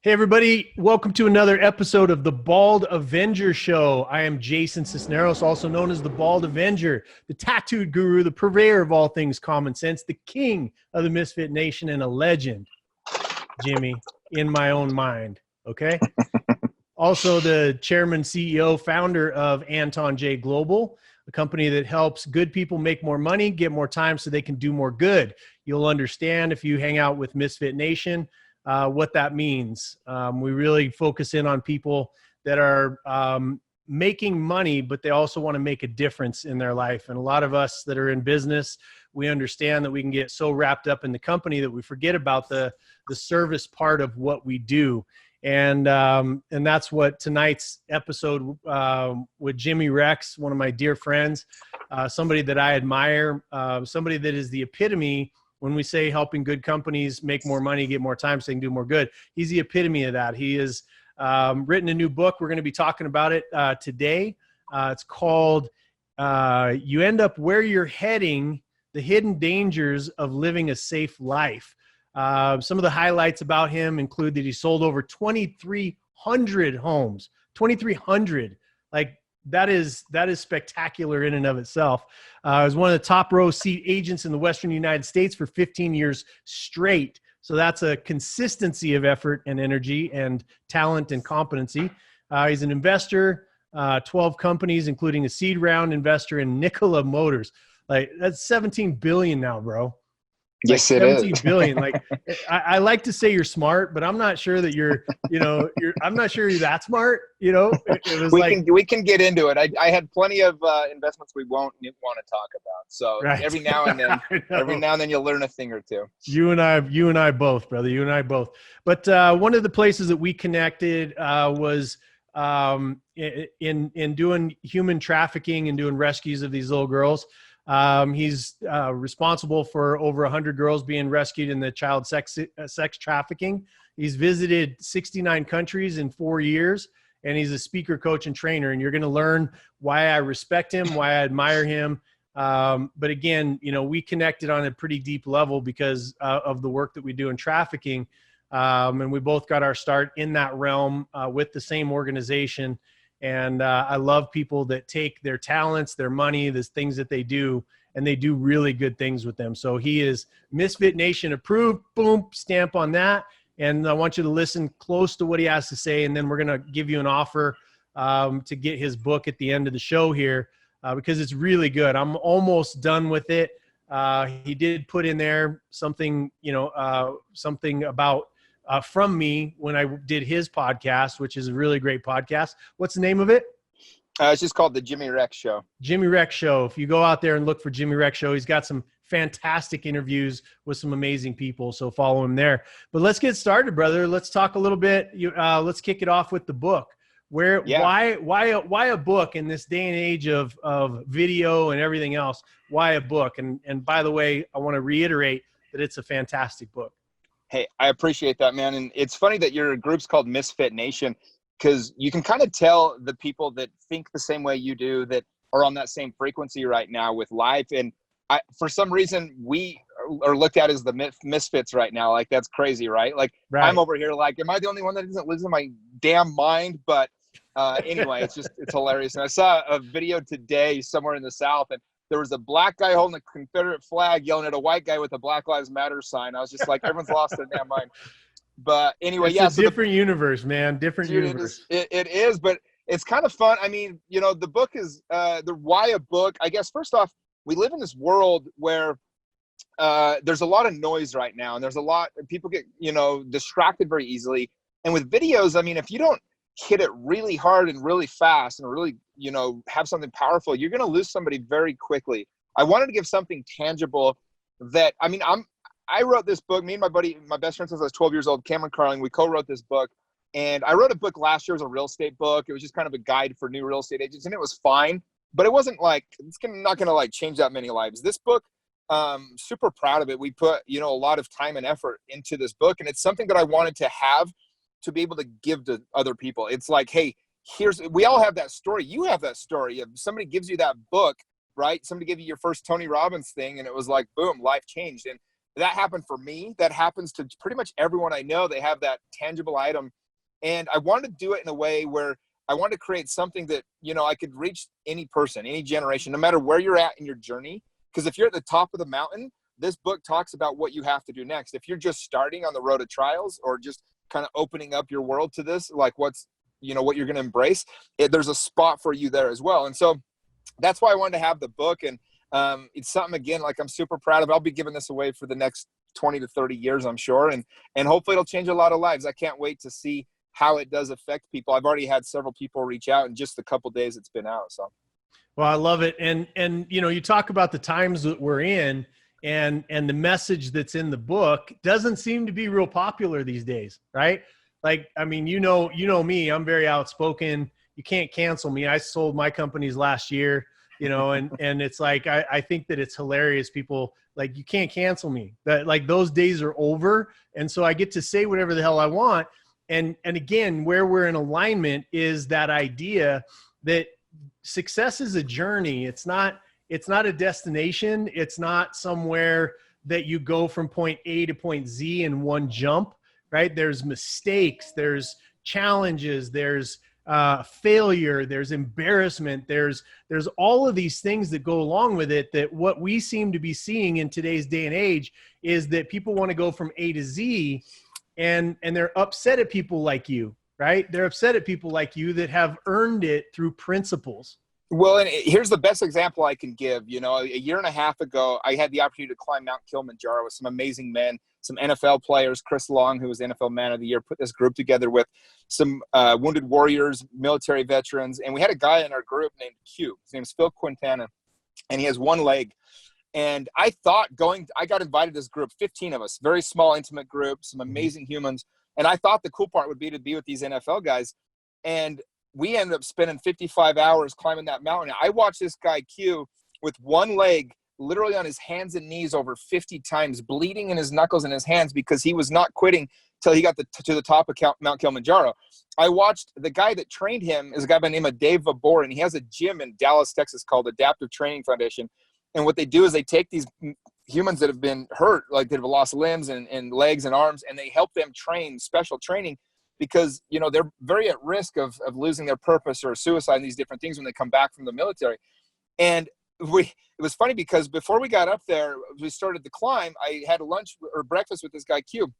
Hey, everybody. Welcome to another episode of the Bald Avenger Show. I am Jason Sisneros, also known as the Bald Avenger, the tattooed guru, the purveyor of all things common sense, the king of the Misfit Nation, and a legend, Jimmy, in my own mind. Okay. Also, the chairman, CEO, founder of Anton J Global, a company that helps good people make more money, get more time so they can do more good. You'll understand if you hang out with Misfit Nation what that means. We really focus in on people that are making money, but they also want to make a difference in their life. And a lot of us that are in business, we understand that we can get so wrapped up in the company that we forget about the service part of what we do. And that's what tonight's episode with Jimmy Rex, one of my dear friends, somebody that I admire, somebody that is the epitome when we say helping good companies make more money, get more time so they can do more good. He's the epitome of that. He has written a new book. We're going to be talking about it today. It's called You End Up Where You're Heading, The Hidden Dangers of Living a Safe Life. Some of the highlights about him include that he sold over 2,300 homes. 2,300. Like, that is spectacular in and of itself. He was one of the top row seat agents in the Western United States for 15 years straight. So that's a consistency of effort and energy and talent and competency. He's an investor, 12 companies, including a seed round investor in Nikola Motors. Like, that's 17 billion now, bro. Yes, like it 17 is. billion. Like, I like to say you're smart, but I'm not sure that I'm not sure you're that smart. It was We can get into it. I had plenty of investments we won't want to talk about. So right. every now and then you'll learn a thing or two. You and I both, brother. You and I both. But one of the places that we connected was in doing human trafficking and doing rescues of these little girls. He's responsible for over 100 girls being rescued in the child sex trafficking. He's visited 69 countries in 4 years, and he's a speaker, coach, and trainer. And you're going to learn why I respect him, why I admire him. But again, we connected on a pretty deep level because of the work that we do in trafficking. And we both got our start in that realm with the same organization. And I love people that take their talents, their money, the things that they do, and they do really good things with them. So he is Misfit Nation approved. Boom, stamp on that. And I want you to listen close to what he has to say. And then we're going to give you an offer to get his book at the end of the show here because it's really good. I'm almost done with it. He did put in there something, something about from me when I did his podcast, which is a really great podcast. What's the name of it? It's just called the Jimmy Rex Show. Jimmy Rex Show. If you go out there and look for Jimmy Rex Show, he's got some fantastic interviews with some amazing people. So follow him there. But let's get started, brother. Let's talk a little bit. Let's kick it off with the book. Why a book in this day and age of video and everything else? Why a book? And by the way, I want to reiterate that it's a fantastic book. Hey, I appreciate that, man. And it's funny that your group's called Misfit Nation because you can kind of tell the people that think the same way you do that are on that same frequency right now with life. And for some reason, we are looked at as the misfits right now. Like, that's crazy, right? Like, right. I'm over here like, am I the only one that doesn't lose in my damn mind? But anyway, it's hilarious. And I saw a video today somewhere in the South, and there was a black guy holding a Confederate flag yelling at a white guy with a Black Lives Matter sign. I was just like, everyone's lost their damn mind. But anyway, it's a different universe, man. Different universe. It is, but it's kind of fun. I mean, the book is the why a book. I guess first off, we live in this world where there's a lot of noise right now, and there's a lot people get distracted very easily. And with videos, I mean, if you don't hit it really hard and really fast and really have something powerful, you're going to lose somebody very quickly. I wanted to give something tangible that, I mean, I wrote this book. Me and my buddy, my best friend since I was 12 years old, Cameron Carling, we co-wrote this book. And I wrote a book last year. It was a real estate book. It was just kind of a guide for new real estate agents, and it was fine, but it wasn't like, not going to like change that many lives. This book, super proud of it. We put, a lot of time and effort into this book, and it's something that I wanted to have to be able to give to other people. It's like, hey, we all have that story. You have that story of somebody gives you that book, right? Somebody gave you your first Tony Robbins thing, and it was like, boom, life changed. And that happened for me. That happens to pretty much everyone I know. They have that tangible item. And I wanted to do it in a way where I wanted to create something that, you know, I could reach any person, any generation, no matter where you're at in your journey. Because if you're at the top of the mountain, this book talks about what you have to do next. If you're just starting on the road of trials or just kind of opening up your world to this, like what's, you know, what you're going to embrace, there's a spot for you there as well. And so that's why I wanted to have the book. And it's something, again, like I'm super proud of. I'll be giving this away for the next 20 to 30 years, I'm sure. And hopefully it'll change a lot of lives. I can't wait to see how it does affect people. I've already had several people reach out in just the couple days it's been out. So, well, I love it. And, you know, you talk about the times that we're in, and the message that's in the book doesn't seem to be real popular these days. Right. Like, I mean, you know me, I'm very outspoken. You can't cancel me. I sold my companies last year, you know, and it's like, I think that it's hilarious. People like, you can't cancel me. That, like, those days are over. And so I get to say whatever the hell I want. And again, where we're in alignment is that idea that success is a journey. It's not a destination. It's not somewhere that you go from point A to point Z in one jump, right? There's mistakes, there's challenges, there's failure, there's embarrassment, there's all of these things that go along with it. That what we seem to be seeing in today's day and age is that people want to go from A to Z, and they're upset at people like you, right? They're upset at people like you that have earned it through principles. well, and here's the best example I can give. You know, a year and a half ago, I had the opportunity to climb Mount Kilimanjaro with some amazing men, some NFL players. Chris Long, who was NFL Man of the Year, put this group together with some wounded warriors, military veterans. And we had a guy in our group named Q. His name's Phil Quintana, and he has one leg. And I got invited to this group, 15 of us, very small, intimate group, some amazing humans. And I thought the cool part would be to be with these NFL guys. And we ended up spending 55 hours climbing that mountain. I watched this guy Q with one leg literally on his hands and knees over 50 times, bleeding in his knuckles and his hands because he was not quitting till he got to the top of Mount Kilimanjaro. I watched the guy that trained him is a guy by the name of Dave Vabor, and he has a gym in Dallas, Texas called Adaptive Training Foundation. And what they do is they take these humans that have been hurt, like they've lost limbs and legs and arms, and they help them train special training because, you know, they're very at risk of losing their purpose or suicide and these different things when they come back from the military. And it was funny because before we got up there, we started the climb, I had a lunch or breakfast with this guy Q.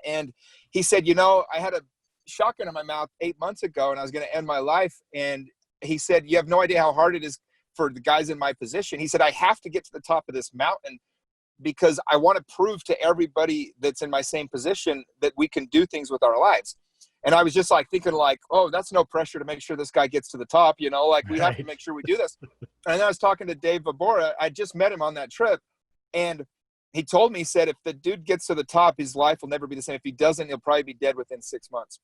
And he said, you know, I had a shotgun in my mouth 8 months ago and I was going to end my life. And he said, you have no idea how hard it is for the guys in my position. He said, I have to get to the top of this mountain because I want to prove to everybody that's in my same position that we can do things with our lives. And I was just like thinking like, oh, that's no pressure to make sure this guy gets to the top, you know, like we have to make sure we do this. And then I was talking to Dave Vabora. I just met him on that trip. And he told me, he said, if the dude gets to the top, his life will never be the same. If he doesn't, he'll probably be dead within 6 months.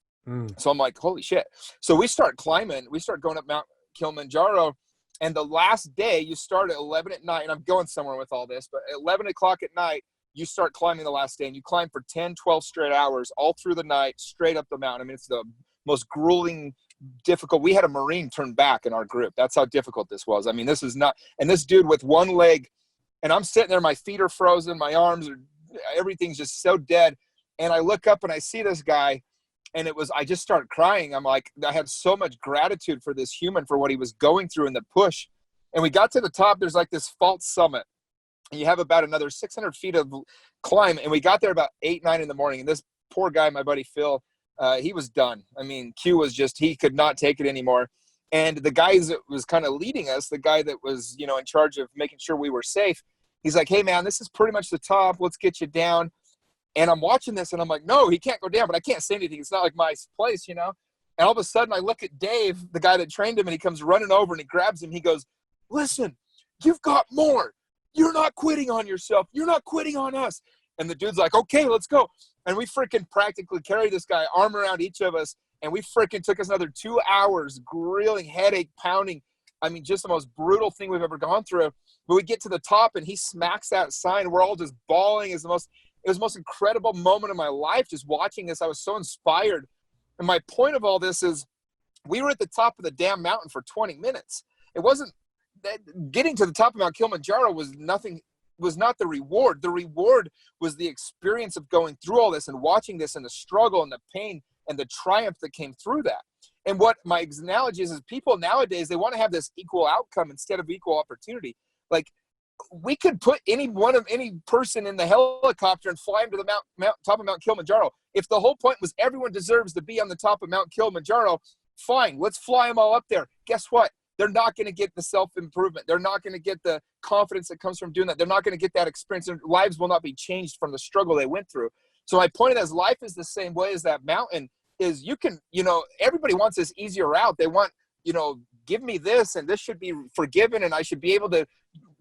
So I'm like, holy shit. So we start climbing. We start going up Mount Kilimanjaro. And the last day, you start at 11 at night. And I'm going somewhere with all this. But at 11 o'clock at night, you start climbing the last day. And you climb for 10, 12 straight hours, all through the night, straight up the mountain. I mean, it's the most grueling, difficult. We had a Marine turn back in our group. That's how difficult this was. I mean, this is not – and this dude with one leg – and I'm sitting there, my feet are frozen, my arms are – everything's just so dead. And I look up and I see this guy, and I just start crying. I'm like, I had so much gratitude for this human, for what he was going through in the push. And we got to the top. There's like this false summit. And you have about another 600 feet of climb. And we got there about 8, 9 in the morning. And this poor guy, my buddy Phil, he was done. I mean, Q was just – he could not take it anymore. And the guy that was kind of leading us, the guy that was, you know, in charge of making sure we were safe, he's like, hey, man, this is pretty much the top. Let's get you down. And I'm watching this, and I'm like, no, he can't go down, but I can't say anything. It's not like my place, you know. And all of a sudden, I look at Dave, the guy that trained him, and he comes running over, and he grabs him. He goes, listen, you've got more. You're not quitting on yourself. You're not quitting on us. And the dude's like, okay, let's go. And we freaking practically carried this guy, arm around each of us, and we freaking took us another 2 hours, grilling, headache, pounding. I mean, just the most brutal thing we've ever gone through. But we get to the top, and he smacks that sign. We're all just bawling. It was the most incredible moment of my life just watching this. I was so inspired. And my point of all this is we were at the top of the damn mountain for 20 minutes. It wasn't – getting to the top of Mount Kilimanjaro was nothing was not the reward. The reward was the experience of going through all this and watching this and the struggle and the pain and the triumph that came through that. And what my analogy is people nowadays, they want to have this equal outcome instead of equal opportunity. Like, we could put any person in the helicopter and fly him to the top of Mount Kilimanjaro. If the whole point was everyone deserves to be on the top of Mount Kilimanjaro, fine, let's fly them all up there. Guess what? They're not going to get the self-improvement. They're not going to get the confidence that comes from doing that. They're not going to get that experience. Their lives will not be changed from the struggle they went through. So my point is, life is the same way as that mountain. Is you can, everybody wants this easier route. They want, give me this and this should be forgiven and I should be able to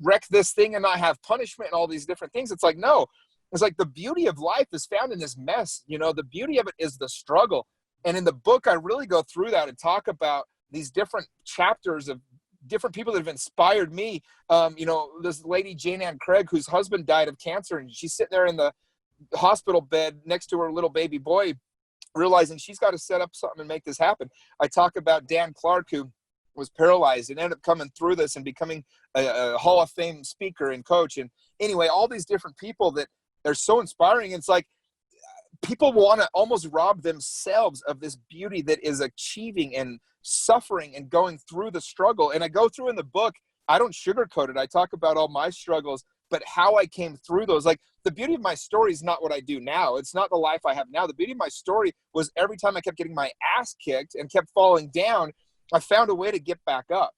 wreck this thing and not have punishment and all these different things. It's like, no, it's like the beauty of life is found in this mess. The beauty of it is the struggle. And in the book, I really go through that and talk about these different chapters of different people that have inspired me. This lady, Jane Ann Craig, whose husband died of cancer, and she's sitting there in the hospital bed next to her little baby boy, realizing she's got to set up something and make this happen. I talk about Dan Clark, who was paralyzed and ended up coming through this and becoming a Hall of Fame speaker and coach. And anyway, all these different people that they're so inspiring. It's like people want to almost rob themselves of this beauty that is achieving and suffering and going through the struggle. And I go through in the book, I don't sugarcoat it. I talk about all my struggles, but how I came through those. Like, the beauty of my story is not what I do now. It's not the life I have now. The beauty of my story was every time I kept getting my ass kicked and kept falling down, I found a way to get back up.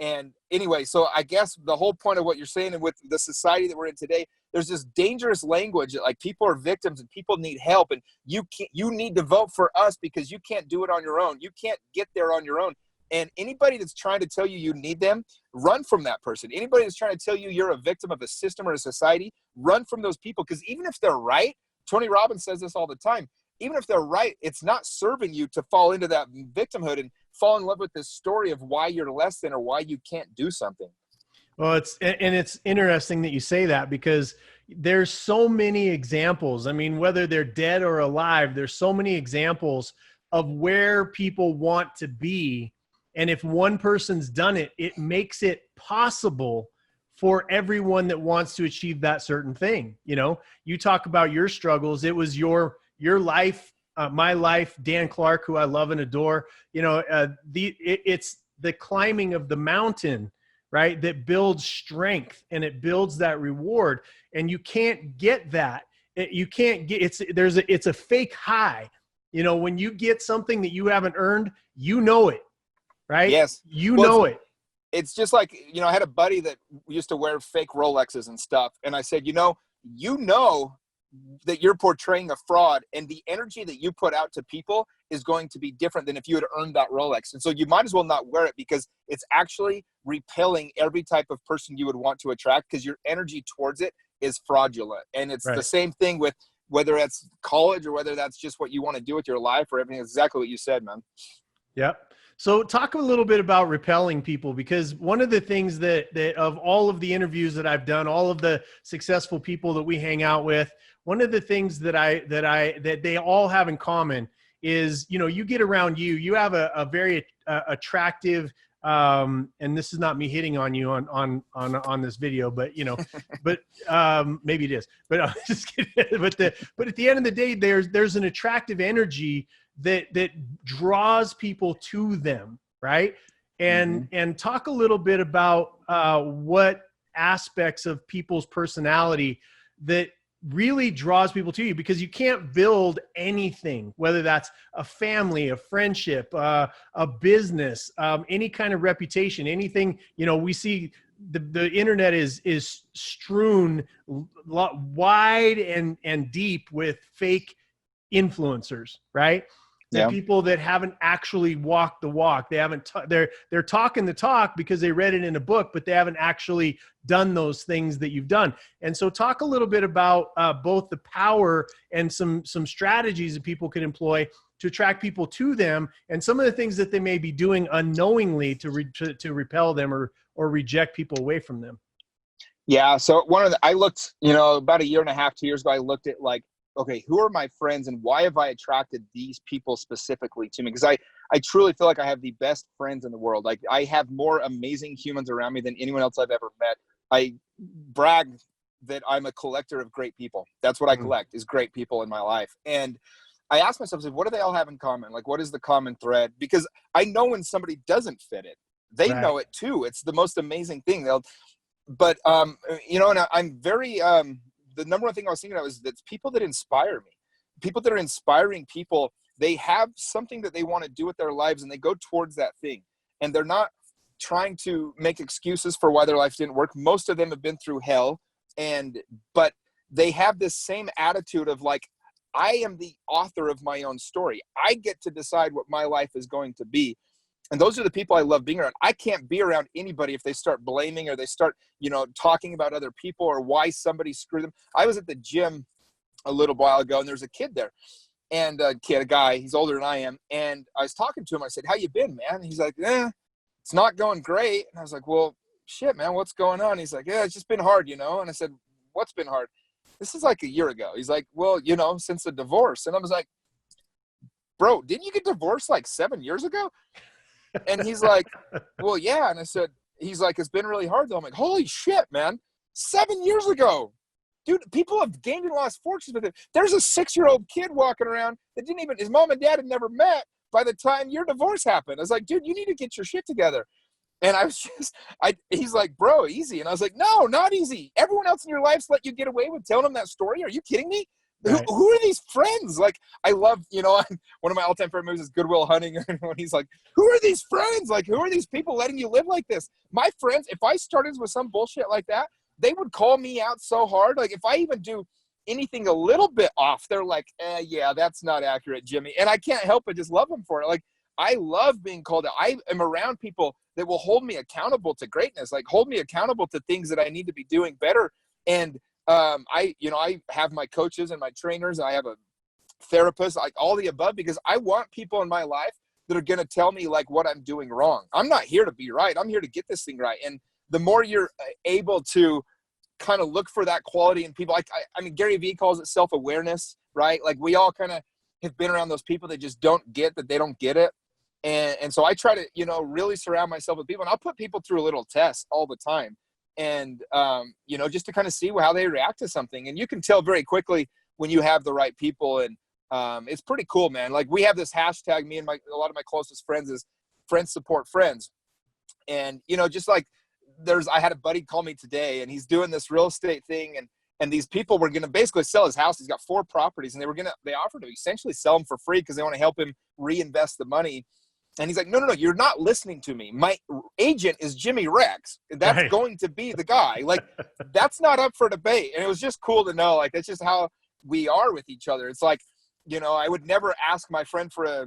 And anyway, so I guess the whole point of what you're saying, and with the society that we're in today, there's this dangerous language that, like, people are victims and people need help, and you need to vote for us because you can't do it on your own. You can't get there on your own. And anybody that's trying to tell you you need them, run from that person. Anybody that's trying to tell you you're a victim of a system or a society, run from those people. Because even if they're right, Tony Robbins says this all the time, even if they're right, it's not serving you to fall into that victimhood and fall in love with this story of why you're less than or why you can't do something. Well, it's interesting that you say that, because there's so many examples. I mean, whether they're dead or alive, there's so many examples of where people want to be. And if one person's done it, it makes it possible for everyone that wants to achieve that certain thing. You talk about your struggles. It was your life, my life, Dan Clark, who I love and adore. It's the climbing of the mountain, right, that builds strength and it builds that reward. And you can't get that. It's a fake high. When you get something that you haven't earned, it. Right? Yes. Know it. It's just like, I had a buddy that used to wear fake Rolexes and stuff. And I said, you know that you're portraying a fraud, and the energy that you put out to people is going to be different than if you had earned that Rolex. And so you might as well not wear it, because it's actually repelling every type of person you would want to attract, because your energy towards it is fraudulent. And it's right. The same thing with whether that's college or whether that's just what you want to do with your life or everything. It's exactly what you said, man. Yep. So talk a little bit about repelling people, because one of the things that of all of the interviews that I've done, all of the successful people that we hang out with, one of the things that they all have in common is, you get around you have a very attractive, and this is not me hitting on you on this video, but but maybe it is, but I'm just kidding. But at the end of the day, there's an attractive energy that draws people to them, right? And talk a little bit about what aspects of people's personality that really draws people to you, because you can't build anything, whether that's a family, a friendship, a business, any kind of reputation, anything. We see the internet is strewn wide and deep with fake influencers, right? The people that haven't actually walked the walk. They haven't. They're talking the talk because they read it in a book, but they haven't actually done those things that you've done. And so, talk a little bit about both the power and some strategies that people can employ to attract people to them, and some of the things that they may be doing unknowingly to repel them or reject people away from them. Yeah. So I looked, about a year and a half, 2 years ago, I looked at okay, who are my friends and why have I attracted these people specifically to me? Because I truly feel like I have the best friends in the world. Like, I have more amazing humans around me than anyone else I've ever met. I brag that I'm a collector of great people. That's what I collect, is great people in my life. And I asked myself, what do they all have in common? Like, what is the common thread? Because I know when somebody doesn't fit it, they know it too. It's the most amazing thing. But you know, and I'm very, the number one thing I was thinking of is that people that inspire me, people that are inspiring people, they have something that they want to do with their lives and they go towards that thing. And they're not trying to make excuses for why their life didn't work. Most of them have been through hell, but they have this same attitude of like, I am the author of my own story. I get to decide what my life is going to be. And those are the people I love being around. I can't be around anybody if they start blaming or they start, you know, talking about other people or why somebody screwed them. I was at the gym a little while ago and there's a kid there, and a guy, he's older than I am. And I was talking to him. I said, how you been, man? And he's like, it's not going great. And I was like, well, shit, man, what's going on? He's like, yeah, it's just been hard, you know? And I said, what's been hard? This is like a year ago. He's like, well, you know, since the divorce. And I was like, bro, didn't you get divorced like 7 years ago? And he's like, well, yeah. And I said, he's like, it's been really hard though. I'm like, holy shit, man. 7 years ago. Dude, people have gained and lost fortunes with it. There's a 6-year-old kid walking around that didn't even, his mom and dad had never met by the time your divorce happened. I was like, dude, you need to get your shit together. And I was just, he's like, bro, easy. And I was like, no, not easy. Everyone else in your life's let you get away with telling them that story. Are you kidding me? Right. Who are these friends? Like, I love, you know, one of my all-time favorite movies is Good Will Hunting. When he's like, who are these friends? Like, who are these people letting you live like this? My friends, if I started with some bullshit like that, they would call me out so hard. Like, if I even do anything a little bit off, they're like, yeah, that's not accurate, Jimmy. And I can't help but just love them for it. Like, I love being called out. I am around people that will hold me accountable to greatness, like hold me accountable to things that I need to be doing better. And I have my coaches and my trainers, and I have a therapist, like all the above, because I want people in my life that are going to tell me like what I'm doing wrong. I'm not here to be right. I'm here to get this thing right. And the more you're able to kind of look for that quality in people, I mean, Gary Vee calls it self-awareness, right? Like we all kind of have been around those people that just don't get that they don't get it. And so I try to, you know, really surround myself with people, and I'll put people through a little test all the time. And, you know, just to kind of see how they react to something. And you can tell very quickly when you have the right people. And it's pretty cool, man. Like we have this hashtag, me and a lot of my closest friends, is friends support friends. And, you know, just like I had a buddy call me today, and he's doing this real estate thing. And these people were going to basically sell his house. He's got 4 properties, and they offered to essentially sell them for free because they want to help him reinvest the money. And he's like, no, you're not listening to me. My agent is Jimmy Rex. That's going to be the guy. Like, that's not up for debate. And it was just cool to know, like, that's just how we are with each other. It's like, you know, I would never ask my friend for a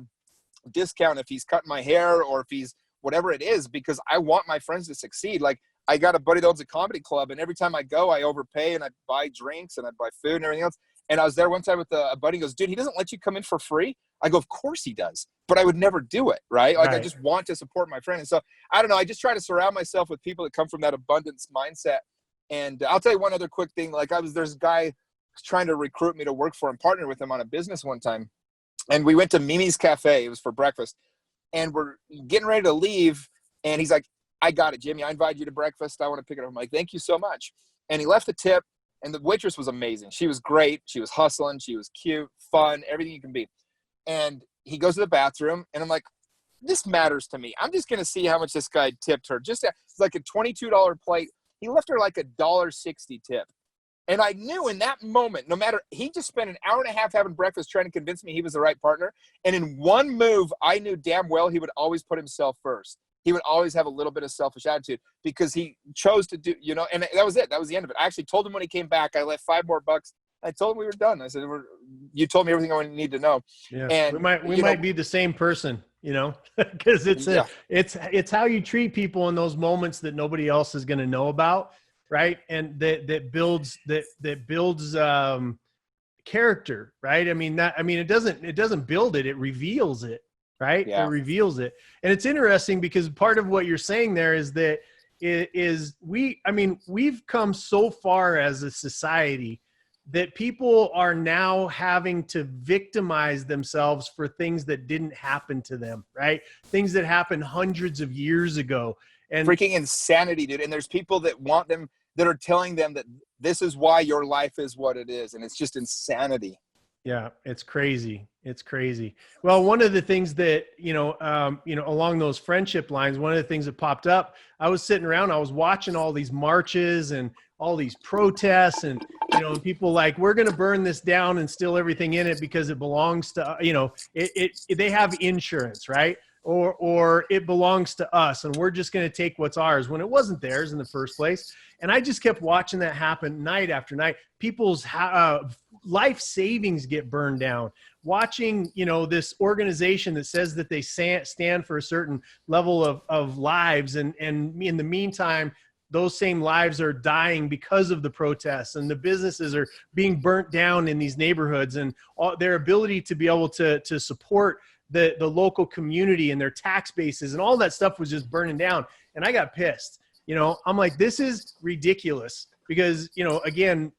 discount if he's cutting my hair or if he's whatever it is, because I want my friends to succeed. Like, I got a buddy that owns a comedy club, and every time I go, I overpay and I buy drinks and I buy food and everything else. And I was there one time with a buddy. He goes, dude, he doesn't let you come in for free? I go, of course he does, but I would never do it, right? Like, I just want to support my friend. And so, I don't know, I just try to surround myself with people that come from that abundance mindset. And I'll tell you one other quick thing. Like, there's a guy trying to recruit me to work for him, partner with him on a business one time. And we went to Mimi's Cafe. It was for breakfast. And we're getting ready to leave. And he's like, I got it, Jimmy. I invited you to breakfast. I want to pick it up. I'm like, thank you so much. And he left a tip. And the waitress was amazing. She was great. She was hustling. She was cute, fun, everything you can be. And he goes to the bathroom, and I'm like, this matters to me. I'm just going to see how much this guy tipped her. It's like a $22 plate. He left her like $1.60 tip. And I knew in that moment, no matter, he just spent an hour and a half having breakfast trying to convince me he was the right partner. And in one move, I knew damn well he would always put himself first. He would always have a little bit of selfish attitude because he chose to do, you know, and that was it. That was the end of it. I actually told him when he came back, I left $5 more. I told him we were done. I said, you told me everything I need to know. Yeah. And we might be the same person, you know, because it's how you treat people in those moments that nobody else is going to know about. Right. And that builds character. Right. I mean, it doesn't build it. It reveals it. Right. Yeah. It reveals it. And it's interesting because part of what you're saying there is that we've come so far as a society that people are now having to victimize themselves for things that didn't happen to them, right? Things that happened hundreds of years ago. And freaking insanity, dude. And there's people that want them, that are telling them that this is why your life is what it is. And it's just insanity. Yeah, it's crazy. It's crazy. Well, one of the things that, along those friendship lines, one of the things that popped up, I was sitting around, I was watching all these marches and all these protests and, and people like, we're going to burn this down and steal everything in it because it belongs to, they have insurance, right? Or it belongs to us and we're just going to take what's ours when it wasn't theirs in the first place. And I just kept watching that happen night after night. People's life savings get burned down. Watching, this organization that says that they stand for a certain level of lives. And in the meantime, those same lives are dying because of the protests, and the businesses are being burnt down in these neighborhoods, and their ability to be able to support the local community and their tax bases and all that stuff was just burning down. And I got pissed. I'm like, this is ridiculous because, again,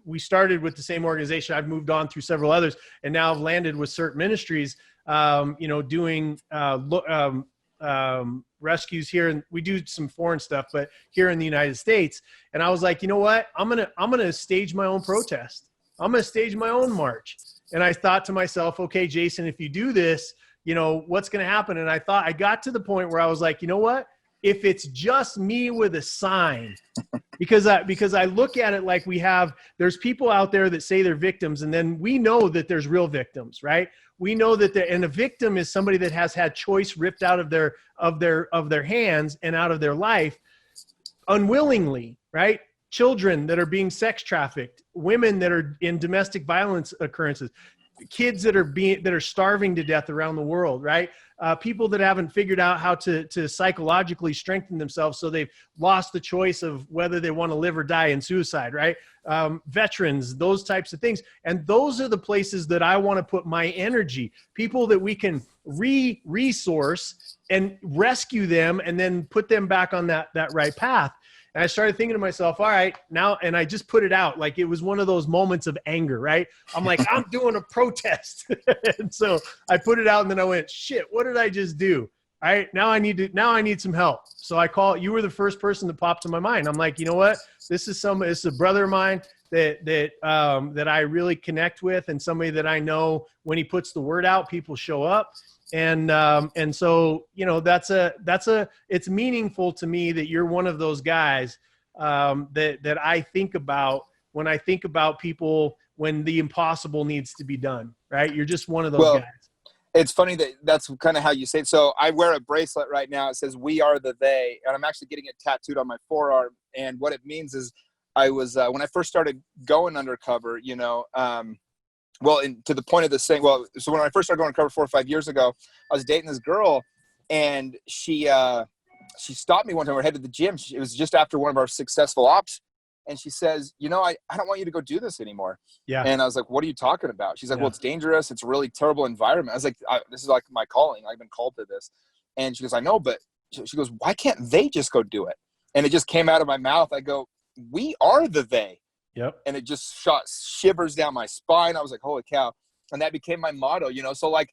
we started with the same organization. I've moved on through several others, and now I've landed with certain ministries, doing rescues here. And we do some foreign stuff, but here in the United States. And I was like, you know what? I'm going to stage my own protest. I'm going to stage my own march. And I thought to myself, okay, Jason, if you do this, what's going to happen? And I got to the point where I was like, you know what? If it's just me with a sign, because I look at it like there's people out there that say they're victims, and then we know that there's real victims, right? We know that and a victim is somebody that has had choice ripped out of their hands and out of their life unwillingly, right? Children that are being sex trafficked, women that are in domestic violence occurrences, kids that are starving to death around the world, right? People that haven't figured out how to psychologically strengthen themselves, so they've lost the choice of whether they want to live or die in suicide, right? Veterans, those types of things. And those are the places that I want to put my energy. People that we can resource and rescue them and then put them back on that right path. And I started thinking to myself, all right, now, and I just put it out. Like it was one of those moments of anger, right? I'm like, I'm doing a protest. And so I put it out, and then I went, shit, what did I just do? All right, now I need some help. So you were the first person that popped to my mind. I'm like, you know what? This is a brother of mine that I really connect with, and somebody that I know when he puts the word out, people show up. And so, it's meaningful to me that you're one of those guys that I think about when I think about people when the impossible needs to be done, right? You're just one of those guys. It's funny that's kind of how you say it. So I wear a bracelet right now. It says, "We are the they," and I'm actually getting it tattooed on my forearm. And what it means is I was, when I first started going undercover, and to the point of this thing, so when I first started going undercover 4 or 5 years ago, I was dating this girl, and she stopped me one time. We're headed to the gym. It was just after one of our successful ops. And she says, I don't want you to go do this anymore. Yeah. And I was like, what are you talking about? She's like, well, it's dangerous. It's a really terrible environment. I was like, this is like my calling. I've been called to this. And she goes, I know, but she goes, why can't they just go do it? And it just came out of my mouth. I go, we are the they. Yep. And it just shot shivers down my spine. I was like, holy cow. And that became my motto, So like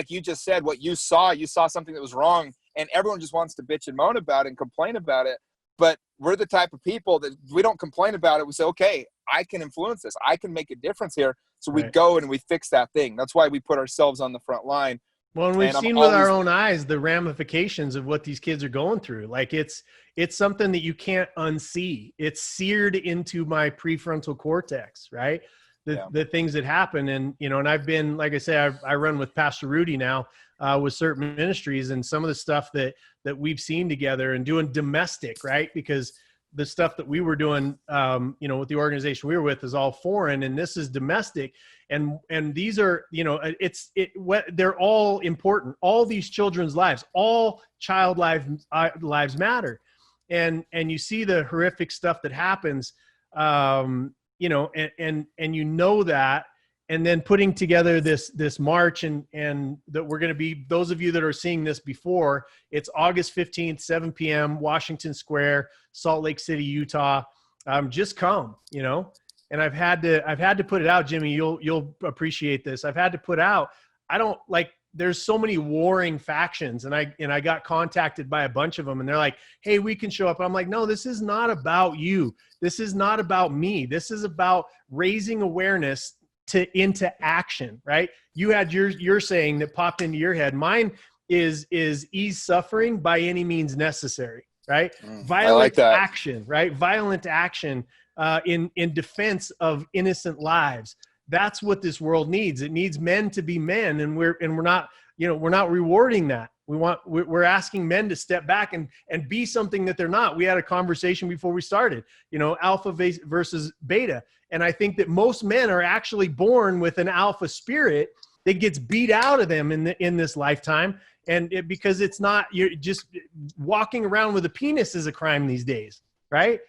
you just said, what you saw something that was wrong, and everyone just wants to bitch and moan about it and complain about it. But we're the type of people that we don't complain about it. We say, okay, I can influence this. I can make a difference here. So we go and we fix that thing. That's why we put ourselves on the front line. Well, and we've seen with our own eyes the ramifications of what these kids are going through. Like it's something that you can't unsee. It's seared into my prefrontal cortex, right? The things that happen. And, and I've been, like I say, I run with Pastor Rudy now with certain ministries, and some of the stuff that we've seen together and doing domestic, right? Because the stuff that we were doing, with the organization we were with is all foreign, and this is domestic. And these are, they're all important. All these children's lives, all child lives matter. And you see the horrific stuff that happens, and that, and then putting together this march and that we're going to be, those of you that are seeing this before, it's August 15th, 7 p.m., Washington Square, Salt Lake City, Utah. Just come, and I've had to put it out, Jimmy, you'll appreciate this. I've had to put out, I don't like, there's so many warring factions, and I got contacted by a bunch of them, and they're like, hey, we can show up. I'm like, no, this is not about you. This is not about me. This is about raising awareness into action, right? You had your saying that popped into your head. Mine is ease suffering by any means necessary, right? I like that. Action, right? Violent action in defense of innocent lives. That's what this world needs. It needs men to be men, and we're not, we're not rewarding that. We're asking men to step back and be something that they're not. We had a conversation before we started, alpha versus beta. And I think that most men are actually born with an alpha spirit that gets beat out of them in this lifetime. And because it's not, you're just walking around with a penis is a crime these days, right?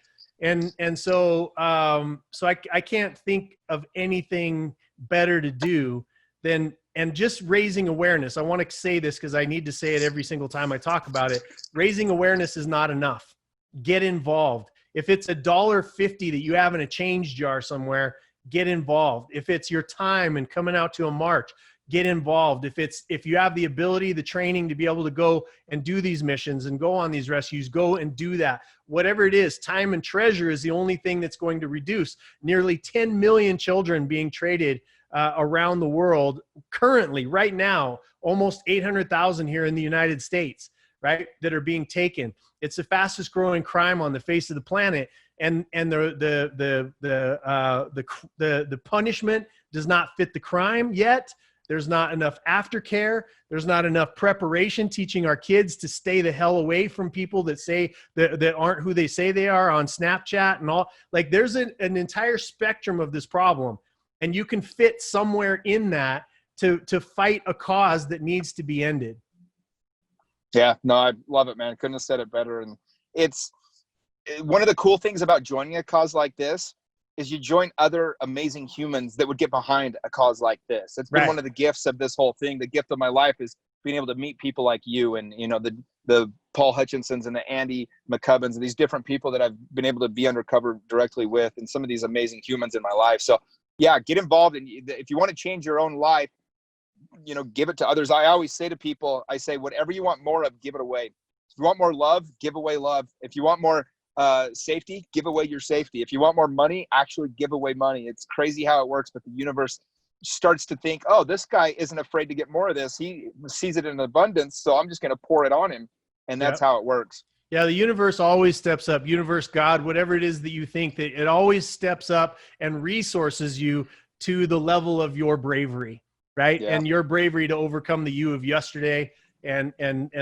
And so I can't think of anything better to do than, and just raising awareness. I want to say this because I need to say it every single time I talk about it. Raising awareness is not enough. Get involved. If it's $1.50 that you have in a change jar somewhere, get involved. If it's your time and coming out to a march, get involved. If you have the ability, the training to be able to go and do these missions and go on these rescues, go and do that. Whatever it is, time and treasure is the only thing that's going to reduce. Nearly 10 million children being traded around the world currently, right now, almost 800,000 here in the United States, right, that are being taken. It's the fastest growing crime on the face of the planet. And the punishment does not fit the crime yet. There's not enough aftercare. There's not enough preparation, teaching our kids to stay the hell away from people that say that aren't who they say they are on Snapchat and all. Like, there's an entire spectrum of this problem, and you can fit somewhere in that to fight a cause that needs to be ended. Yeah, no, I love it, man. Couldn't have said it better. And it's one of the cool things about joining a cause like this is you join other amazing humans that would get behind a cause like this. It's been one of the gifts of this whole thing. The gift of my life is being able to meet people like you and, the Paul Hutchinsons and the Andy McCubbins and these different people that I've been able to be undercover directly with, and some of these amazing humans in my life. So yeah, get involved. And if you want to change your own life, give it to others. I always say to people, I say, whatever you want more of, give it away. If you want more love, give away love. If you want more safety, give away your safety. If you want more money, actually give away money. It's crazy how it works, but the universe starts to think, oh, this guy isn't afraid to get more of this. He sees it in abundance, so I'm just going to pour it on him. And that's how it works. Yeah, the universe always steps up. Universe, God, whatever it is that you think, that it always steps up and resources you to the level of your bravery, right? Yeah. And your bravery to overcome the you of yesterday and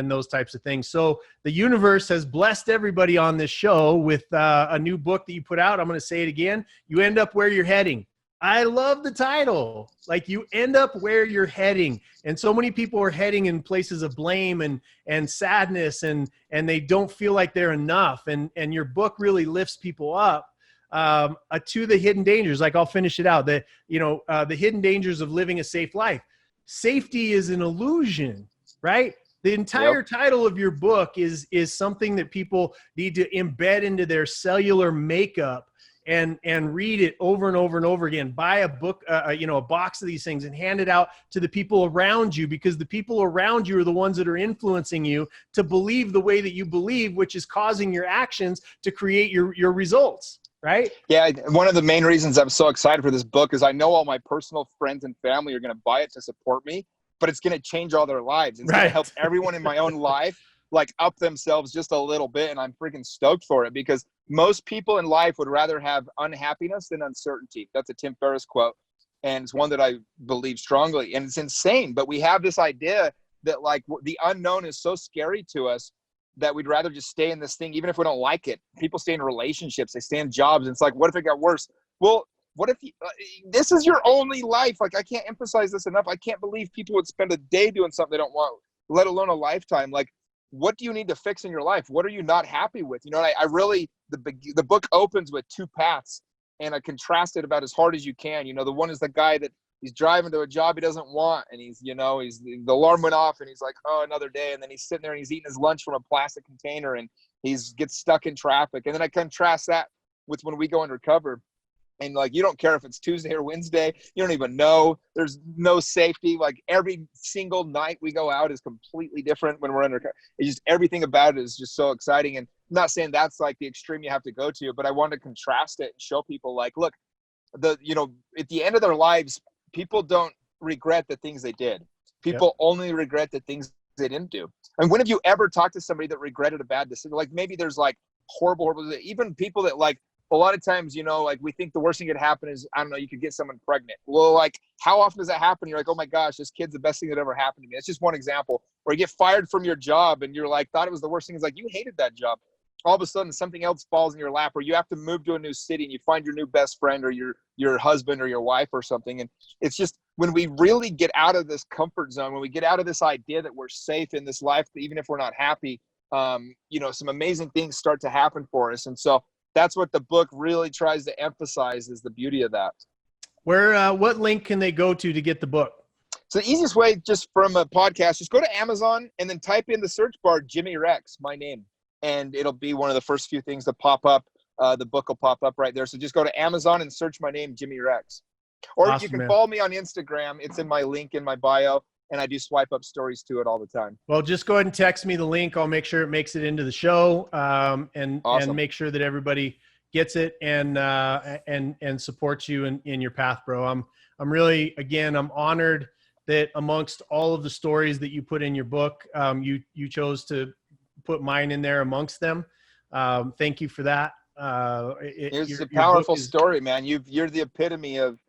those types of things. So the universe has blessed everybody on this show with a new book that you put out. I'm going to say it again. You end up where you're heading. I love the title. Like, you end up where you're heading. And so many people are heading in places of blame and sadness, and they don't feel like they're enough. And your book really lifts people up to the hidden dangers. Like, I'll finish it out. The hidden dangers of living a safe life. Safety is an illusion, right? The entire title of your book is something that people need to embed into their cellular makeup and read it over and over and over again. Buy a book, a box of these things, and hand it out to the people around you, because the people around you are the ones that are influencing you to believe the way that you believe, which is causing your actions to create your results, right? Yeah, one of the main reasons I'm so excited for this book is I know all my personal friends and family are going to buy it to support me, but it's going to change all their lives. It's going to help everyone in my own life like up themselves just a little bit, and I'm freaking stoked for it, because most people in life would rather have unhappiness than uncertainty. That's a Tim Ferriss quote, and it's one that I believe strongly, and it's insane. But we have this idea that like the unknown is so scary to us that we'd rather just stay in this thing, even if we don't like it. People stay in relationships, they stay in jobs, and it's like, what if it got worse? Well, what if this is your only life? Like, I can't emphasize this enough. I can't believe people would spend a day doing something they don't want, let alone a lifetime. Like, what do you need to fix in your life? What are you not happy with? I really, the book opens with two paths, and I contrast it about as hard as you can. The one is the guy that he's driving to a job he doesn't want, and he's the alarm went off, and he's like, oh, another day. And then he's sitting there and he's eating his lunch from a plastic container, and gets stuck in traffic. And then I contrast that with when we go undercover, And like, you don't care if it's Tuesday or Wednesday, you don't even know. There's no safety. Like every single night we go out is completely different when we're under. It's just everything about it is just so exciting. And I'm not saying that's like the extreme you have to go to, but I want to contrast it and show people like, look, at the end of their lives, people don't regret the things they did. People only regret the things they didn't do. And when have you ever talked to somebody that regretted a bad decision? Like maybe there's like horrible, even people that like, a lot of times, like we think the worst thing could happen is, I don't know, you could get someone pregnant. Well, like how often does that happen? You're like, oh my gosh, this kid's the best thing that ever happened to me. It's just one example. Or you get fired from your job and you're like, thought it was the worst thing. It's like, you hated that job. All of a sudden something else falls in your lap, or you have to move to a new city and you find your new best friend or your husband or your wife or something. And it's just, when we really get out of this comfort zone, when we get out of this idea that we're safe in this life, even if we're not happy, some amazing things start to happen for us. And so that's what the book really tries to emphasize, is the beauty of that. What link can they go to get the book? So the easiest way, just from a podcast, just go to Amazon and then type in the search bar, Jimmy Rex, my name. And it'll be one of the first few things that pop up. The book will pop up right there. So just go to Amazon and search my name, Jimmy Rex. Or awesome, you can man. follow me on Instagram. It's in my link in my bio. And I do swipe up stories to it all the time. Well, just go ahead and text me the link. I'll make sure it makes it into the show, and make sure that everybody gets it and supports you in your path, bro. I'm really, again, I'm honored that amongst all of the stories that you put in your book, you chose to put mine in there amongst them. Thank you for that. It's a powerful story, man. You're the epitome of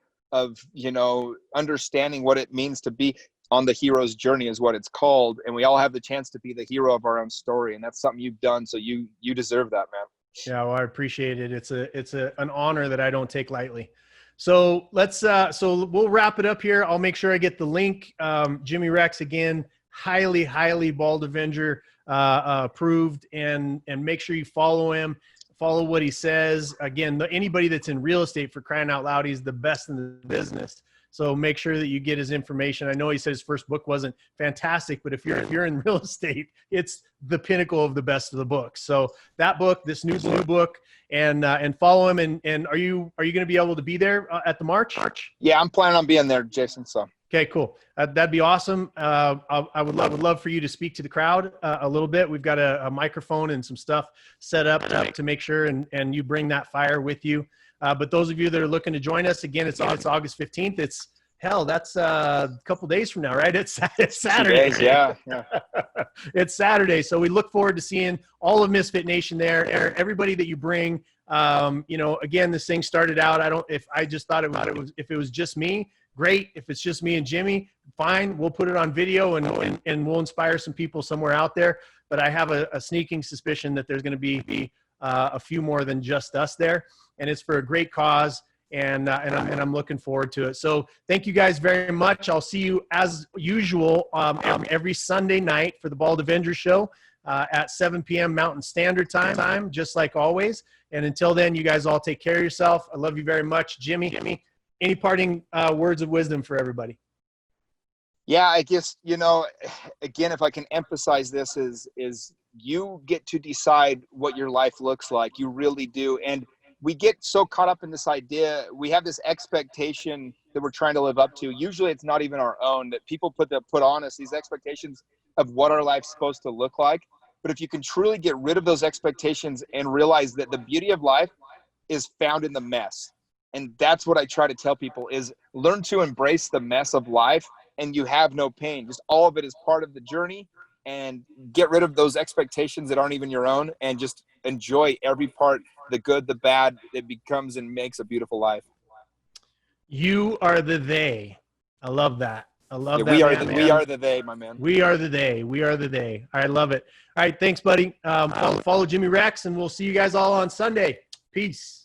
understanding what it means to be on the hero's journey, is what it's called. And we all have the chance to be the hero of our own story. And that's something you've done. So you deserve that, man. Yeah. Well, I appreciate it. It's an honor that I don't take lightly. So so we'll wrap it up here. I'll make sure I get the link. Jimmy Rex, again, highly Bald Avenger approved, and make sure you follow him, follow what he says. Again, anybody that's in real estate, for crying out loud, he's the best in the business. So make sure that you get his information. I know he said his first book wasn't fantastic, but if you're in real estate, it's the pinnacle of the best of the books. So that book, this new book, and follow him. And are you going to be able to be there at the March? Yeah, I'm planning on being there, Jason. So. Okay, cool. That'd be awesome. I would love for you to speak to the crowd a little bit. We've got a microphone and some stuff set up to make sure, and you bring that fire with you. But those of you that are looking to join us, again, it's August 15th. That's a couple days from now, right? It's Saturday. 2 days, yeah. It's Saturday. So we look forward to seeing all of Misfit Nation there, everybody that you bring. Again, this thing started out, if it was just me, great. If it's just me and Jimmy, fine. We'll put it on video and we'll inspire some people somewhere out there. But I have a sneaking suspicion that there's going to be a few more than just us there, and it's for a great cause. And I'm looking forward to it. So thank you guys very much. I'll see you as usual every Sunday night for the Bald Avenger show at 7 p.m. Mountain Standard Time, just like always. And until then, you guys all take care of yourself. I love you very much. Jimmy, any parting words of wisdom for everybody? Yeah, I guess, again, if I can emphasize this, is you get to decide what your life looks like. You really do. And we get so caught up in this idea. We have this expectation that we're trying to live up to. Usually it's not even our own, that people put on us, these expectations of what our life's supposed to look like. But if you can truly get rid of those expectations and realize that the beauty of life is found in the mess. And that's what I try to tell people, is learn to embrace the mess of life, and you have no pain. Just all of it is part of the journey, and get rid of those expectations that aren't even your own, and just enjoy every part, the good, the bad. It becomes and makes a beautiful life. You are the they. I love that. I love that. We are the they, my man. We are the they. We are the they. I love it. All right. Thanks, buddy. Follow Jimmy Rex, and we'll see you guys all on Sunday. Peace.